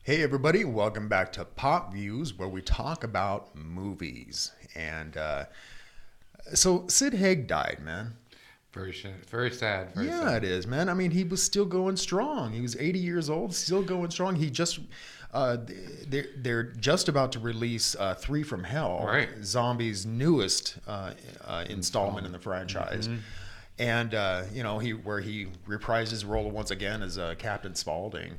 Hey everybody, welcome back to PopViews, where we talk about movies. And so Sid Haig died, man. Very sad. Very Yeah, sad. it is, man. I mean, he was still going strong. He was 80 years old, still going strong. He just uh, they're just about to release Three from Hell, Right. Zombie's newest installment in the Installment. franchise. Mm-hmm. And he reprised his role once again as Captain Spaulding.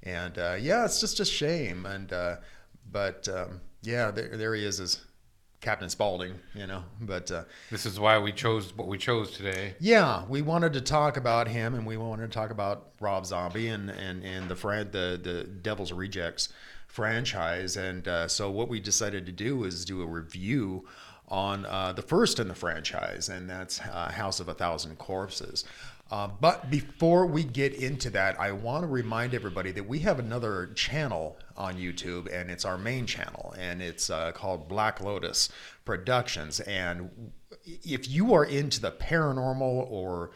And yeah, it's just a shame. Yeah, there he is as Captain Spaulding. But This is why we chose what we chose today. yeah, we wanted to talk about him, and we wanted to talk about Rob Zombie and the Devil's Rejects franchise. And so what we decided to do is do a review on the first in the franchise, and that's House of a Thousand Corpses. But before we get into that, I want to remind everybody that we have another channel on YouTube, and it's our main channel, and it's called Black Lotus Productions. And if you are into the paranormal or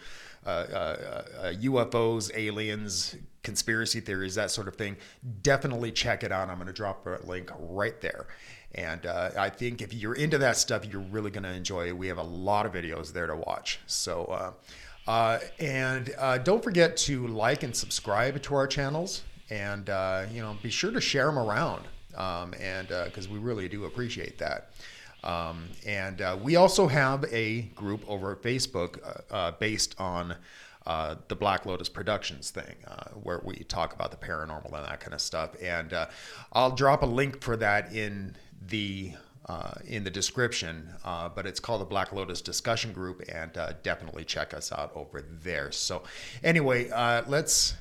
UFOs, aliens, conspiracy theories, that sort of thing, definitely check it out. I'm going to drop a link right there. And I think if you're into that stuff, you're really going to enjoy it. We have a lot of videos there to watch. So, don't forget to like and subscribe to our channels, and be sure to share them around, because we really do appreciate that. We also have a group over at Facebook based on the Black Lotus Productions thing, where we talk about the paranormal and that kind of stuff. And I'll drop a link for that in the description, but it's called the Black Lotus Discussion Group, and definitely check us out over there. So anyway, let's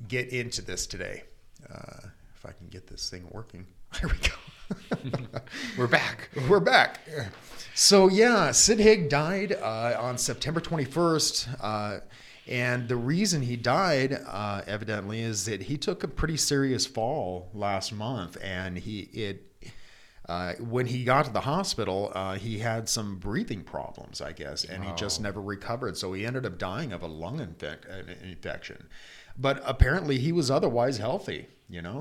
get into this today. If I can get this thing working. There we go. We're back. We're back. So yeah, Sid Haig died on September 21st. And the reason he died, evidently, is that he took a pretty serious fall last month, and when he got to the hospital, he had some breathing problems, I guess, and he just never recovered. So he ended up dying of a lung infection. But apparently he was otherwise healthy,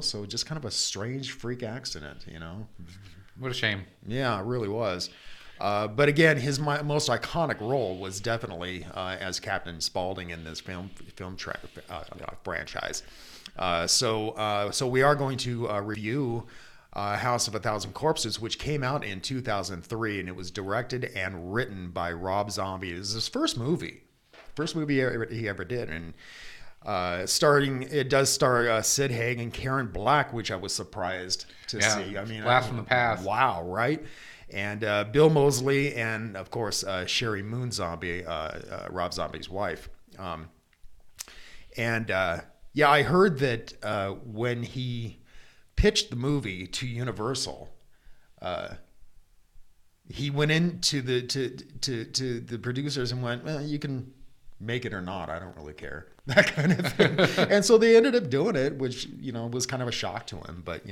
so just kind of a strange freak accident, What a shame. Yeah, it really was. But again, his most iconic role was definitely as Captain Spaulding in this franchise. So we are going to review House of a Thousand Corpses, which came out in 2003, and it was directed and written by Rob Zombie. It was his first movie he ever did, and it does star Sid Haig and Karen Black, which I was surprised to see. I mean, blast from the past. Wow, right? And Bill Moseley, and of course Sherry Moon Zombie, Rob Zombie's wife. Yeah, I heard that when he pitched the movie to Universal, he went into the producers and went, "Well, you can make it or not. I don't really care." That kind of thing. And so they ended up doing it, which, was kind of a shock to him. But,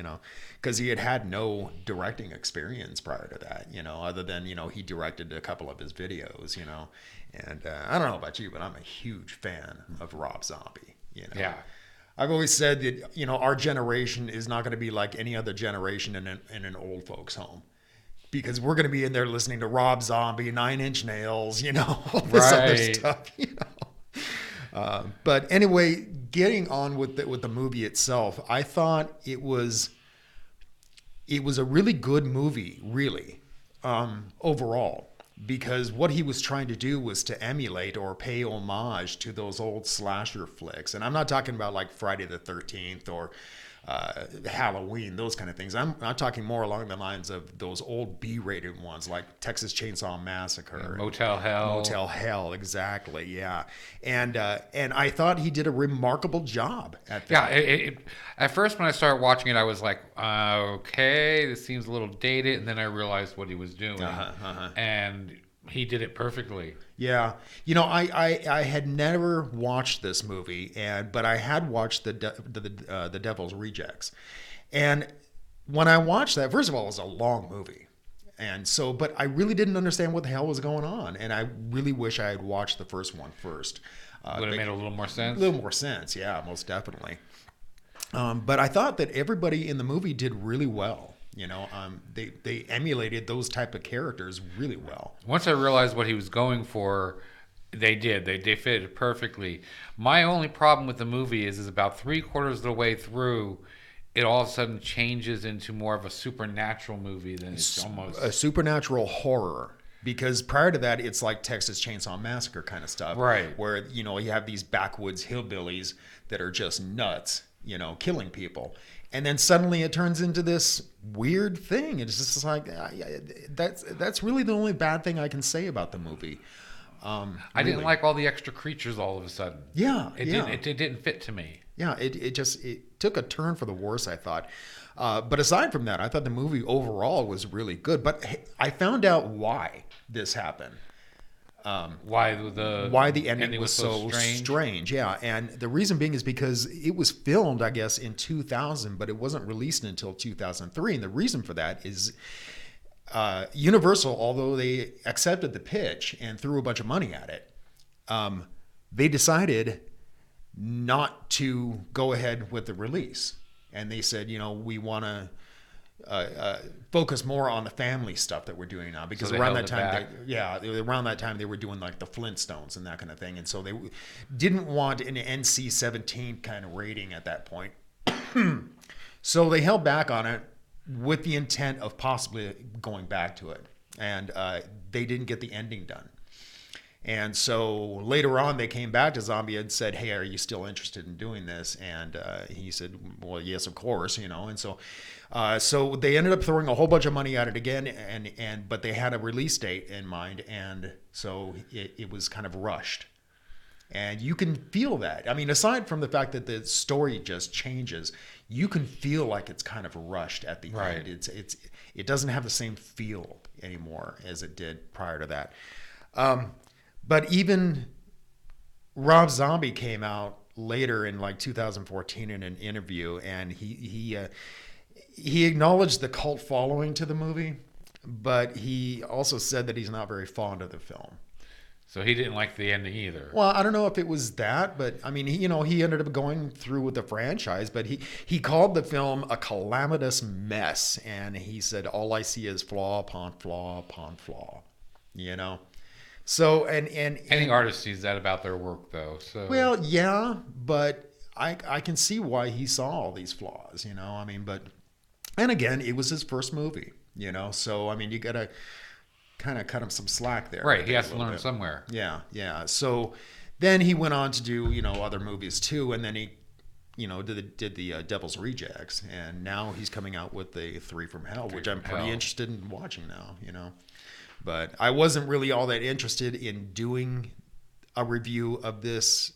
because he had no directing experience prior to that, other than, he directed a couple of his videos, And I don't know about you, but I'm a huge fan of Rob Zombie, Yeah. I've always said that, our generation is not going to be like any other generation in an old folks' home. Because we're going to be in there listening to Rob Zombie, Nine Inch Nails, all this other stuff, But anyway, getting on with the movie itself, I thought it was a really good movie, really, overall, because what he was trying to do was to emulate or pay homage to those old slasher flicks. And I'm not talking about like Friday the 13th or Halloween, those kind of things. I'm talking more along the lines of those old B-rated ones like Texas Chainsaw Massacre, Motel Hell. Exactly, yeah. And I thought he did a remarkable job at that. Yeah. At first, when I started watching it, I was like, okay, this seems a little dated, and then I realized what he was doing, and he did it perfectly. Yeah, I had never watched this movie, but I had watched the Devil's Rejects, and when I watched that, first of all, it was a long movie, and so, but I really didn't understand what the hell was going on, and I really wish I had watched the first one first. Would have made a little more sense. A little more sense, yeah, most definitely. But I thought that everybody in the movie did really well. They emulated those type of characters really well. Once I realized what he was going for, they did. They fit it perfectly. My only problem with the movie is about 3/4 of the way through, it all of a sudden changes into more of a supernatural movie than it's almost a supernatural horror. Because prior to that, it's like Texas Chainsaw Massacre kind of stuff, right? Where you have these backwoods hillbillies that are just nuts, killing people, and then suddenly it turns into this weird thing. It's just like that's really the only bad thing I can say about the movie. I didn't like all the extra creatures all of a sudden. Yeah, it didn't fit to me. Yeah, it took a turn for the worse, I thought. But aside from that, I thought the movie overall was really good. But I found out why this happened. Why the ending was so strange. Yeah, and the reason being is because it was filmed, I guess, in 2000, but it wasn't released until 2003. And the reason for that is Universal, although they accepted the pitch and threw a bunch of money at it, they decided not to go ahead with the release. And they said, we want to focus more on the family stuff that we're doing now, because around that time they were doing like the Flintstones and that kind of thing, and so they didn't want an NC-17 kind of rating at that point. So they held back on it with the intent of possibly going back to it, and they didn't get the ending done. And so later on, they came back to Zombie and said, "Hey, are you still interested in doing this?" And he said, "Well, yes, of course." And so they ended up throwing a whole bunch of money at it again, but they had a release date in mind, and so it was kind of rushed. And you can feel that. I mean, aside from the fact that the story just changes, you can feel like it's kind of rushed at the end. It doesn't have the same feel anymore as it did prior to that. But even Rob Zombie came out later in like 2014 in an interview, and he acknowledged the cult following to the movie, but he also said that he's not very fond of the film. So he didn't like the ending either. Well, I don't know if it was that, but I mean, he ended up going through with the franchise, but he called the film a calamitous mess, and he said, "All I see is flaw upon flaw upon flaw," So and any artist sees that about their work, though. So well, yeah, but I can see why he saw all these flaws. I mean, and again, it was his first movie. So I mean, you gotta kind of cut him some slack there. Right, he has to learn somewhere. Yeah. So then he went on to do other movies too, and then he did the Devil's Rejects, and now he's coming out with the Three from Hell, which I'm pretty interested in watching now. But I wasn't really all that interested in doing a review of this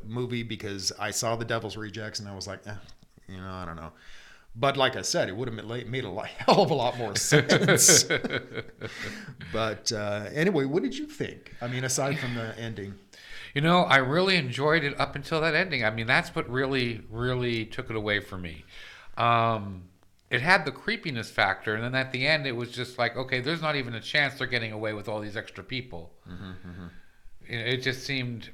movie because I saw the Devil's Rejects and I was like, I don't know. But like I said, it would have made a hell of a lot more sense. But anyway, what did you think? I mean, aside from the ending. I really enjoyed it up until that ending. I mean, that's what really, really took it away from me. It had the creepiness factor, and then at the end, it was just like, okay, there's not even a chance they're getting away with all these extra people. It just seemed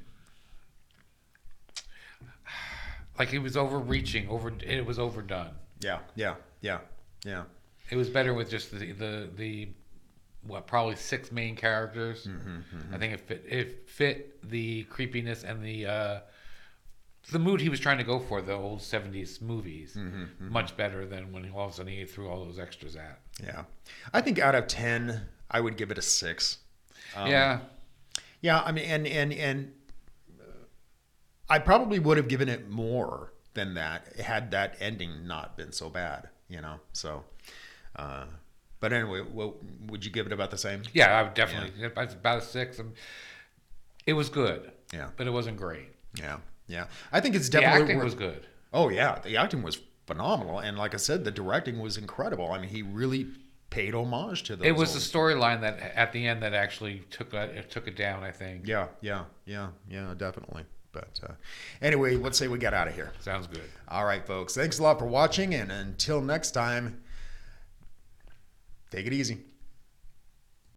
like it was overreaching. It was overdone. Yeah. It was better with just the probably 6 main characters. I think it fit the creepiness and the mood he was trying to go for, the old 70s movies, much better than when all of a sudden he threw all those extras at. Yeah. I think out of 10, I would give it a 6. Yeah, I mean, and I probably would have given it more than that had that ending not been so bad, so but anyway, would you give it about the same? Yeah, I would definitely. Yeah. It's about a 6. It was good, but it wasn't great. Yeah, I think it's definitely... The acting was good. Oh, yeah. The acting was phenomenal. And like I said, the directing was incredible. I mean, he really paid homage to those. It was the storyline that at the end that actually took it down, I think. Yeah, definitely. But anyway, let's say we get out of here. Sounds good. All right, folks. Thanks a lot for watching. And until next time, take it easy.